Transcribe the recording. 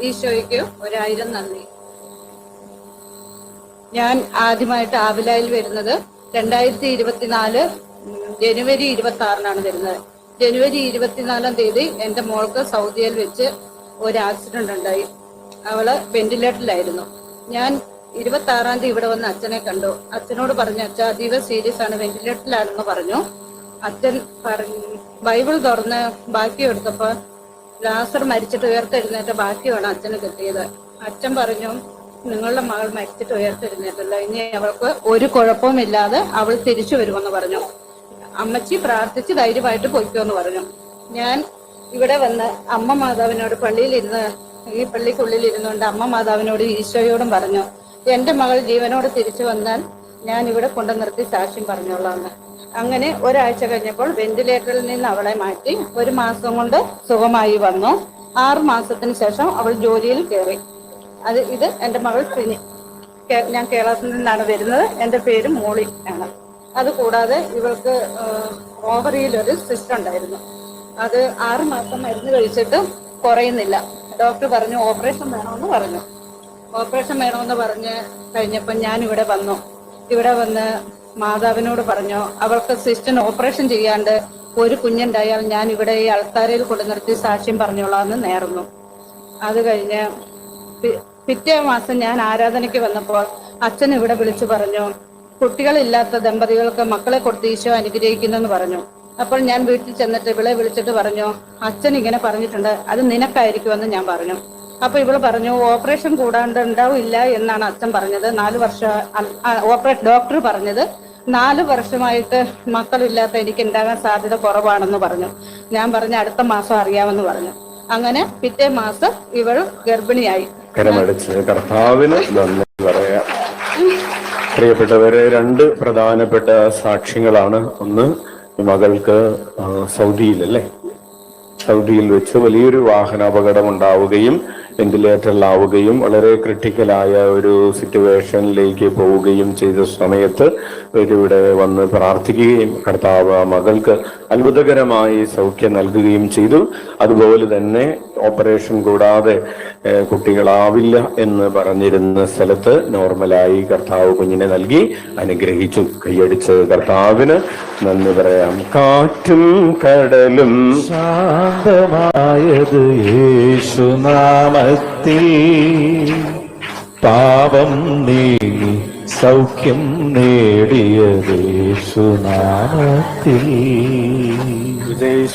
ഈശോയ്ക്ക് 1000 നന്ദി. ഞാൻ ആദ്യമായിട്ട് ആവിലായിൽ വരുന്നത് 2024 ജനുവരി 26-നാണ് വരുന്നത്. ജനുവരി 24-ാം തീയതി എൻ്റെ മോൾക്ക് സൗദിയിൽ വെച്ച് ഒരു ആക്സിഡന്റ് ഉണ്ടായി. അവള് വെന്റിലേറ്ററിലായിരുന്നു. ഞാൻ 26-ാം തീയതി ഇവിടെ വന്ന് അച്ഛനെ കണ്ടു. അച്ഛനോട് പറഞ്ഞു, അച്ഛാ അതീവ സീരിയസ് ആണ്, വെന്റിലേറ്ററിലാണെന്ന് പറഞ്ഞു. അച്ഛൻ ബൈബിൾ തുറന്ന് ബാക്കി എടുത്തപ്പോൾ ലാസർ മരിച്ചിട്ട് ഉയർത്തെഴുന്നേറ്റ ബാക്കിയാണ് അച്ഛന് കിട്ടിയത്. അച്ഛൻ പറഞ്ഞു, നിങ്ങളുടെ മകൾ മരിച്ചിട്ട് ഉയർത്തെഴുന്നേറ്റല്ല, ഇനി അവൾക്ക് ഒരു കുഴപ്പവുമില്ലാതെ അവൾ തിരിച്ചു വരുമെന്ന് പറഞ്ഞു. അമ്മച്ചി പ്രാർത്ഥിച്ച് ധൈര്യമായിട്ട് പൊയ്ക്കുമെന്ന് പറഞ്ഞു. ഞാൻ ഇവിടെ വന്ന് അമ്മ മാതാവിനോട് ഈ പള്ളിക്കുള്ളിൽ ഇരുന്നുകൊണ്ട് അമ്മ മാതാവിനോട് ഈശോയോടും പറഞ്ഞു, എന്റെ മകൾ ജീവനോട് തിരിച്ചു വന്നാൽ ഞാൻ ഇവിടെ കൊണ്ടു നിർത്തി സാക്ഷ്യം പറഞ്ഞോളാന്ന്. അങ്ങനെ ഒരാഴ്ച കഴിഞ്ഞപ്പോൾ വെന്റിലേറ്ററിൽ നിന്ന് അവളെ മാറ്റി 1 മാസം കൊണ്ട് സുഖമായി വന്നു. 6 മാസത്തിന് ശേഷം അവൾ ജോലിയിൽ കയറി. ഇത് എൻ്റെ മകൾ സിനി. ഞാൻ കേരളത്തിൽ നിന്നാണ് വരുന്നത്. എൻ്റെ പേര് മോളി ആണ്. അതുകൂടാതെ ഇവൾക്ക് ഓവറിയിലൊരു സിസ്റ്റ് ഉണ്ടായിരുന്നു. അത് 6 മാസം മരുന്ന് കഴിച്ചിട്ട് കുറയുന്നില്ല. ഡോക്ടർ പറഞ്ഞു ഓപ്പറേഷൻ വേണമെന്ന് പറഞ്ഞ് കഴിഞ്ഞപ്പോൾ ഞാൻ ഇവിടെ വന്ന് മാതാവിനോട് പറഞ്ഞു, അവൾക്ക് സിസ്റ്റിന് ഓപ്പറേഷൻ ചെയ്യാണ്ട് ഒരു കുഞ്ഞുണ്ടായാൽ ഞാൻ ഇവിടെ ഈ അൾത്താരയിൽ കൊണ്ടു നിർത്തി സാക്ഷ്യം പറഞ്ഞോളാന്ന് നേർന്നു. അത് കഴിഞ്ഞ് പിറ്റേ മാസം ഞാൻ ആരാധനയ്ക്ക് വന്നപ്പോൾ അച്ഛൻ ഇവിടെ വിളിച്ചു പറഞ്ഞു, കുട്ടികളില്ലാത്ത ദമ്പതികൾക്ക് മക്കളെ കൊടുത്ത് ഈശോ അനുഗ്രഹിക്കുന്നെന്ന് പറഞ്ഞു. അപ്പോൾ ഞാൻ വീട്ടിൽ ചെന്നിട്ട് ഇവളെ വിളിച്ചിട്ട് പറഞ്ഞു, അച്ഛൻ ഇങ്ങനെ പറഞ്ഞിട്ടുണ്ട്, അത് നിനക്കായിരിക്കുമെന്ന് ഞാൻ പറഞ്ഞു. അപ്പൊ ഇവള് പറഞ്ഞു, ഓപ്പറേഷൻ കൂടാണ്ട് ഉണ്ടാവില്ല എന്നാണ് അച്ഛൻ പറഞ്ഞത്. 4 വർഷം ഡോക്ടർ പറഞ്ഞത് 4 വർഷമായിട്ട് മക്കളില്ലാത്ത എനിക്ക് ഉണ്ടാകാൻ സാധ്യത കുറവാണെന്ന് പറഞ്ഞു. ഞാൻ പറഞ്ഞു അടുത്ത മാസം അറിയാമെന്ന് പറഞ്ഞു. അങ്ങനെ പിറ്റേ മാസം ഇവൾ ഗർഭിണിയായി. കർത്താവിന് നന്ദി പറയാം. പ്രിയപ്പെട്ടവരെ, 2 പ്രധാനപ്പെട്ട സാക്ഷ്യങ്ങളാണ്. ഒന്ന്, മകൾക്ക് സൗദിയിൽ വെച്ച് വലിയൊരു വാഹനാപകടം ഉണ്ടാവുകയും വെന്റിലേറ്ററിലാവുകയും വളരെ ക്രിട്ടിക്കലായ ഒരു സിറ്റുവേഷനിലേക്ക് പോവുകയും ചെയ്ത സമയത്ത് ഇവരിവിടെ വന്ന് പ്രാർത്ഥിക്കുകയും കർത്താവ് മകൾക്ക് അത്ഭുതകരമായി സൗഖ്യം നൽകുകയും ചെയ്തു. അതുപോലെ തന്നെ ഓപ്പറേഷൻ കൂടാതെ കുട്ടികളാവില്ല എന്ന് പറഞ്ഞിരുന്ന സ്ഥലത്ത് നോർമലായി കർത്താവ് കുഞ്ഞിനെ നൽകി അനുഗ്രഹിച്ചു. കൈയടിച്ച് കർത്താവിന് നന്ദി പറയാം. കാറ്റും കടലും ശാന്തമായത് യേശുനാമത്തിൽ, പാപം നീങ്ങി സൗഖ്യം നേടിയത് യേശുനാമത്തിൽ. ജയ്